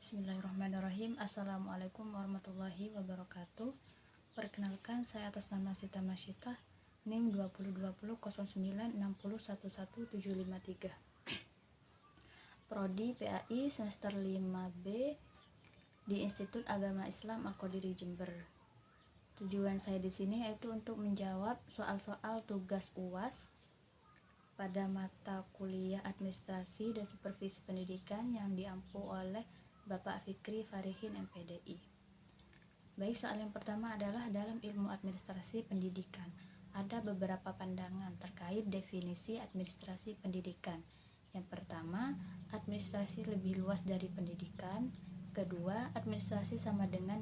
Bismillahirrahmanirrahim. Assalamualaikum warahmatullahi wabarakatuh. Perkenalkan, saya atas nama Sita Masyita, NIM 2020-0960111753. Prodi PAI semester 5B di Institut Agama Islam Al-Qadiri Jember. Tujuan saya di sini yaitu untuk menjawab soal-soal tugas UAS pada mata kuliah Administrasi dan Supervisi Pendidikan yang diampu oleh Bapak Fikri Farihin MPDI. Baik, soal yang pertama adalah dalam ilmu administrasi pendidikan. Ada beberapa pandangan terkait definisi administrasi pendidikan. Yang pertama, administrasi lebih luas dari pendidikan. Kedua, administrasi sama dengan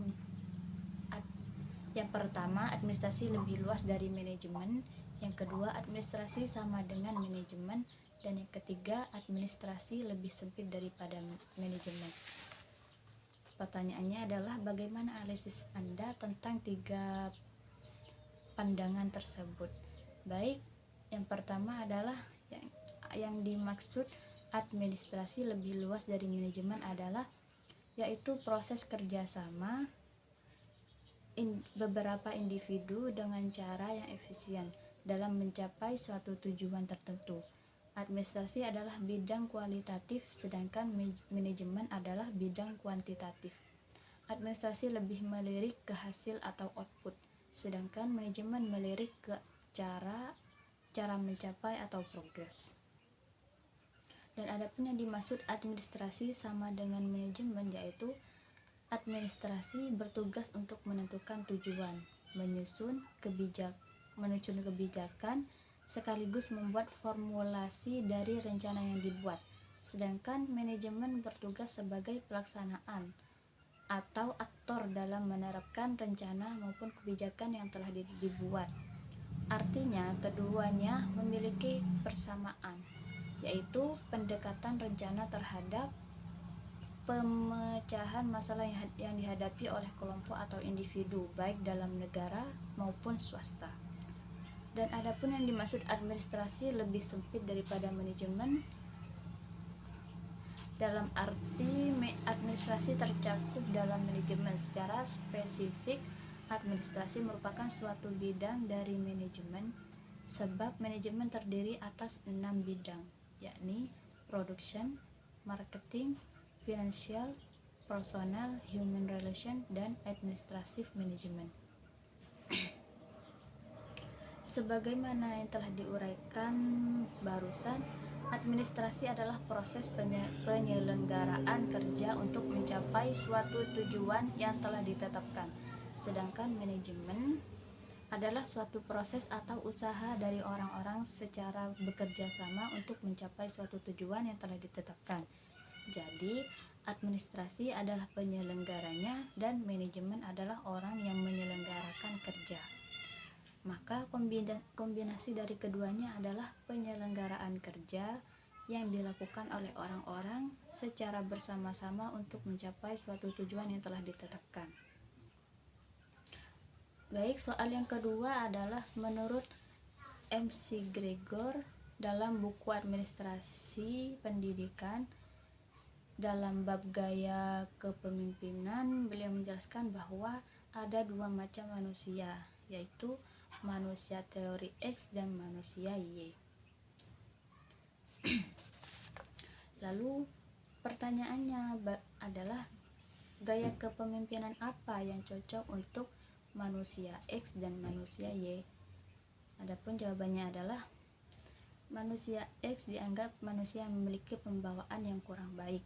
administrasi lebih luas dari manajemen. Yang kedua, administrasi sama dengan manajemen. Dan yang ketiga, administrasi lebih sempit daripada manajemen. Pertanyaannya adalah bagaimana analisis Anda tentang tiga pandangan tersebut. Baik, yang pertama adalah yang dimaksud administrasi lebih luas dari manajemen adalah yaitu proses kerjasama beberapa individu dengan cara yang efisien dalam mencapai suatu tujuan tertentu. Administrasi adalah bidang kualitatif, sedangkan manajemen adalah bidang kuantitatif. Administrasi lebih melirik ke hasil atau output, sedangkan manajemen melirik ke cara mencapai atau progres. Dan adapun yang dimaksud administrasi sama dengan manajemen, yaitu administrasi bertugas untuk menentukan tujuan, menyusun kebijakan, sekaligus membuat formulasi dari rencana yang dibuat. Sedangkan manajemen bertugas sebagai pelaksanaan atau aktor dalam menerapkan rencana maupun kebijakan yang telah dibuat. Artinya, keduanya memiliki persamaan, yaitu pendekatan rencana terhadap pemecahan masalah yang dihadapi oleh kelompok atau individu, baik dalam negara maupun swasta. Dan adapun yang dimaksud administrasi lebih sempit daripada manajemen, dalam arti administrasi tercakup dalam manajemen. Secara spesifik, administrasi merupakan suatu bidang dari manajemen, sebab manajemen terdiri atas 6 bidang, yakni production, marketing, financial, personal, human relation, dan administrative management. Sebagaimana yang telah diuraikan barusan, administrasi adalah proses penyelenggaraan kerja untuk mencapai suatu tujuan yang telah ditetapkan. Sedangkan manajemen adalah suatu proses atau usaha dari orang-orang secara bekerja sama untuk mencapai suatu tujuan yang telah ditetapkan. Jadi, administrasi adalah penyelenggaranya dan manajemen adalah orang yang menyelenggarakan kerja. Maka kombinasi dari keduanya adalah penyelenggaraan kerja yang dilakukan oleh orang-orang secara bersama-sama untuk mencapai suatu tujuan yang telah ditetapkan. Baik, soal yang kedua adalah menurut MC Gregor dalam buku Administrasi Pendidikan dalam bab gaya kepemimpinan, beliau menjelaskan bahwa ada dua macam manusia, yaitu manusia teori X dan manusia Y. Lalu pertanyaannya adalah gaya kepemimpinan apa yang cocok untuk manusia X dan manusia Y? Adapun jawabannya adalah manusia X dianggap manusia yang memiliki pembawaan yang kurang baik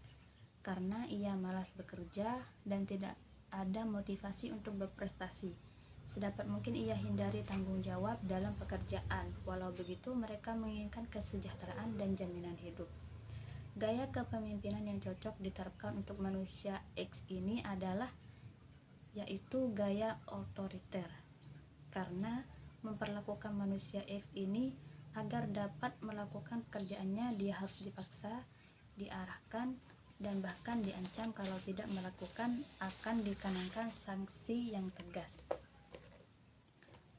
karena ia malas bekerja dan tidak ada motivasi untuk berprestasi. Sedapat mungkin ia hindari tanggung jawab dalam pekerjaan. Walau begitu, mereka menginginkan kesejahteraan dan jaminan hidup. Gaya kepemimpinan yang cocok diterapkan untuk manusia X ini adalah yaitu gaya otoriter, karena memperlakukan manusia X ini agar dapat melakukan pekerjaannya, dia harus dipaksa, diarahkan, dan bahkan diancam kalau tidak melakukan akan dikenakan sanksi yang tegas.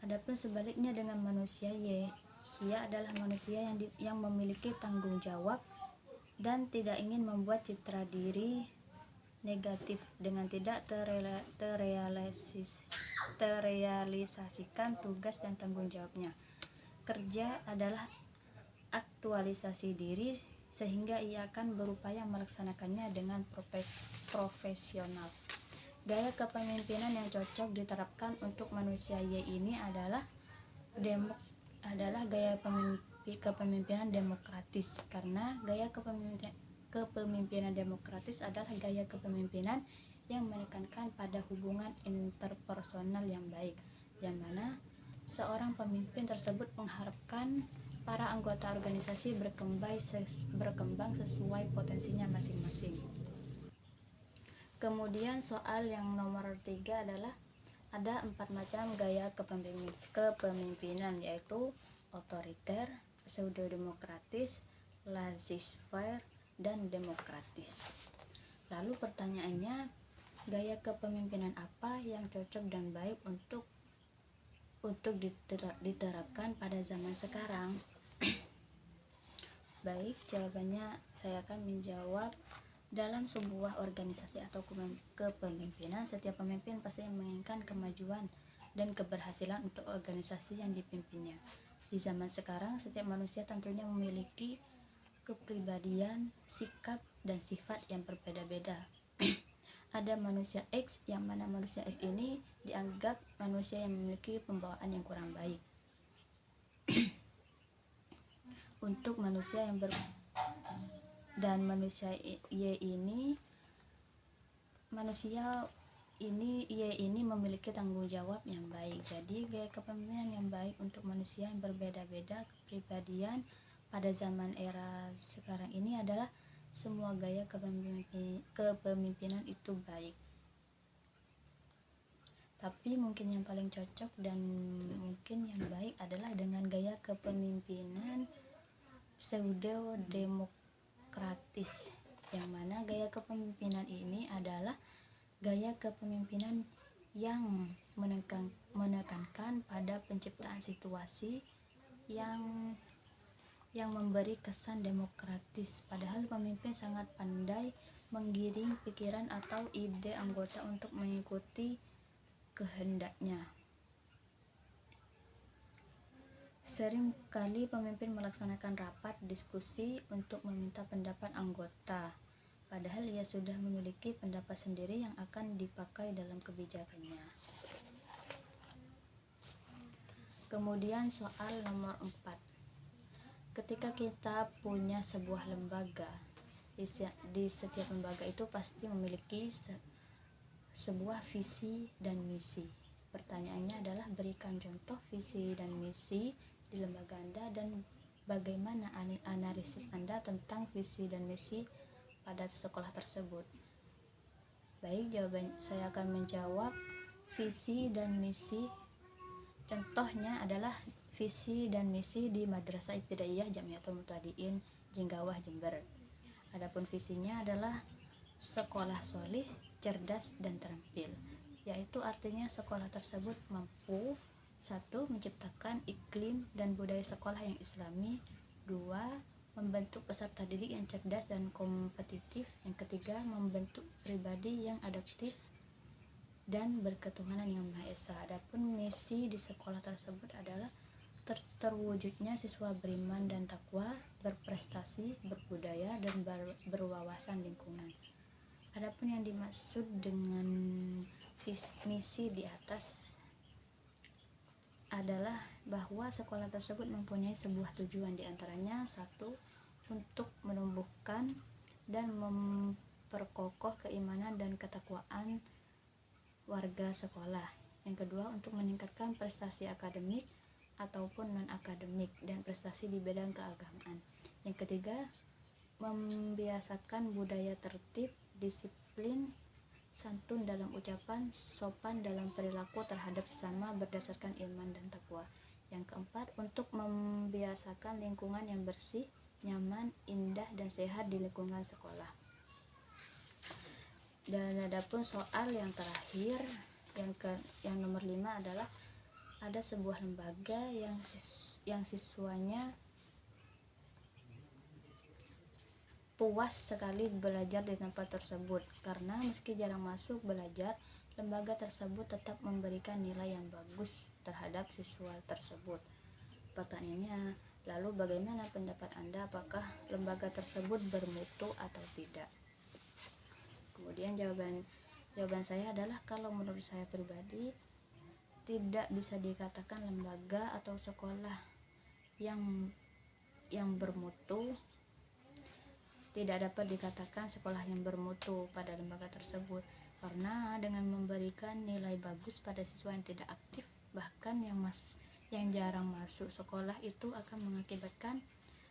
Adapun sebaliknya dengan manusia Y, ia adalah manusia yang memiliki tanggung jawab dan tidak ingin membuat citra diri negatif dengan tidak terrealisasikan tugas dan tanggung jawabnya. Kerja adalah aktualisasi diri sehingga ia akan berupaya melaksanakannya dengan profesional. Gaya kepemimpinan yang cocok diterapkan untuk manusia Y ini adalah gaya kepemimpinan demokratis, karena gaya kepemimpinan demokratis adalah gaya kepemimpinan yang menekankan pada hubungan interpersonal yang baik, yang mana seorang pemimpin tersebut mengharapkan para anggota organisasi berkembang sesuai potensinya masing-masing. Kemudian soal yang nomor 3 adalah ada 4 macam gaya kepemimpinan, yaitu otoriter, pseudodemokratis, laissez-faire, dan demokratis. Lalu pertanyaannya, gaya kepemimpinan apa yang cocok dan baik untuk diterapkan pada zaman sekarang? Baik, jawabannya saya akan menjawab. Dalam sebuah organisasi atau kepemimpinan, setiap pemimpin pasti menginginkan kemajuan dan keberhasilan untuk organisasi yang dipimpinnya. Di zaman sekarang, setiap manusia tentunya memiliki kepribadian, sikap, dan sifat yang berbeda-beda. Ada manusia X, yang mana manusia X ini dianggap manusia yang memiliki pembawaan yang kurang baik. Untuk manusia manusia Y ini memiliki tanggung jawab yang baik. Jadi gaya kepemimpinan yang baik untuk manusia yang berbeda-beda kepribadian pada zaman era sekarang ini adalah semua gaya kepemimpinan itu baik. Tapi mungkin yang paling cocok dan mungkin yang baik adalah dengan gaya kepemimpinan pseudodemokratis, yang mana gaya kepemimpinan ini adalah gaya kepemimpinan yang menekankan pada penciptaan situasi yang memberi kesan demokratis, padahal pemimpin sangat pandai menggiring pikiran atau ide anggota untuk mengikuti kehendaknya. Sering kali pemimpin melaksanakan rapat diskusi untuk meminta pendapat anggota, padahal ia sudah memiliki pendapat sendiri yang akan dipakai dalam kebijakannya. Kemudian soal nomor 4. Ketika kita punya sebuah lembaga, di setiap lembaga itu pasti memiliki sebuah visi dan misi. Pertanyaannya adalah, berikan contoh visi dan misi di lembaga Anda dan bagaimana analisis Anda tentang visi dan misi pada sekolah tersebut. Baik, jawaban saya akan menjawab visi dan misi. Contohnya adalah visi dan misi di Madrasah Ibtidaiyah Jamiatul Mutadin Jenggawah, Jember. Adapun visinya adalah sekolah sholih, cerdas, dan terampil, yaitu artinya sekolah tersebut mampu 1. Menciptakan iklim dan budaya sekolah yang islami. 2. Membentuk peserta didik yang cerdas dan kompetitif. Yang ketiga, membentuk pribadi yang adaptif dan berketuhanan yang Maha Esa. Adapun misi di sekolah tersebut adalah terwujudnya siswa beriman dan takwa, berprestasi, berbudaya, dan berwawasan lingkungan. Adapun yang dimaksud dengan misi di atas adalah bahwa sekolah tersebut mempunyai sebuah tujuan, diantaranya 1. Untuk menumbuhkan dan memperkokoh keimanan dan ketakwaan warga sekolah. Yang kedua, untuk meningkatkan prestasi akademik ataupun non-akademik dan prestasi di bidang keagamaan. Yang ketiga, membiasakan budaya tertib, disiplin, santun dalam ucapan, sopan dalam perilaku terhadap sesama berdasarkan iman dan takwa. Yang keempat, untuk membiasakan lingkungan yang bersih, nyaman, indah, dan sehat di lingkungan sekolah. Dan adapun soal yang terakhir, yang nomor 5 adalah ada sebuah lembaga yang siswanya puas sekali belajar di tempat tersebut, karena meski jarang masuk belajar, lembaga tersebut tetap memberikan nilai yang bagus terhadap siswa tersebut. Pertanyaannya, lalu bagaimana pendapat Anda, apakah lembaga tersebut bermutu atau tidak? Kemudian jawaban saya adalah, kalau menurut saya pribadi, tidak bisa dikatakan lembaga atau sekolah yang bermutu. Tidak dapat dikatakan sekolah yang bermutu pada lembaga tersebut, karena dengan memberikan nilai bagus pada siswa yang tidak aktif, bahkan yang jarang masuk sekolah, itu akan mengakibatkan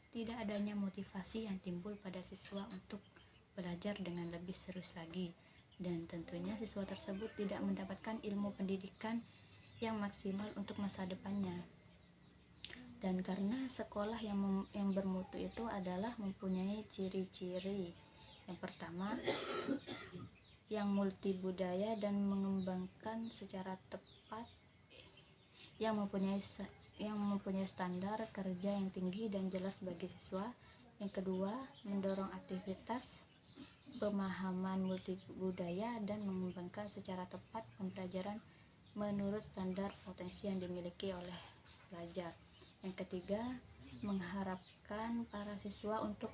tidak adanya motivasi yang timbul pada siswa untuk belajar dengan lebih serius lagi, dan tentunya siswa tersebut tidak mendapatkan ilmu pendidikan yang maksimal untuk masa depannya. Dan karena sekolah yang bermutu itu adalah mempunyai ciri-ciri. Yang pertama, yang multibudaya dan mengembangkan secara tepat, yang mempunyai standar kerja yang tinggi dan jelas bagi siswa. Yang kedua, mendorong aktivitas pemahaman multibudaya dan mengembangkan secara tepat pembelajaran menurut standar potensi yang dimiliki oleh pelajar. Yang ketiga, mengharapkan para siswa untuk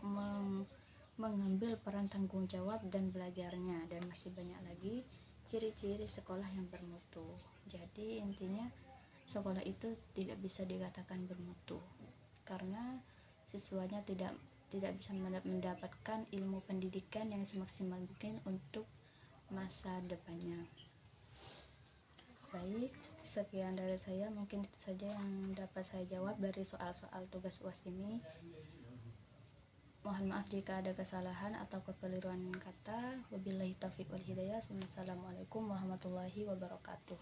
mengambil peran tanggung jawab dan belajarnya. Dan masih banyak lagi ciri-ciri sekolah yang bermutu. Jadi intinya, sekolah itu tidak bisa dikatakan bermutu karena siswanya tidak bisa mendapatkan ilmu pendidikan yang semaksimal mungkin untuk masa depannya. Baik, sekian dari saya, mungkin itu saja yang dapat saya jawab dari soal-soal tugas UAS ini. Mohon maaf jika ada kesalahan atau kekeliruan kata. Wabillahi taufiq wal hidayah. Wassalamualaikum warahmatullahi wabarakatuh.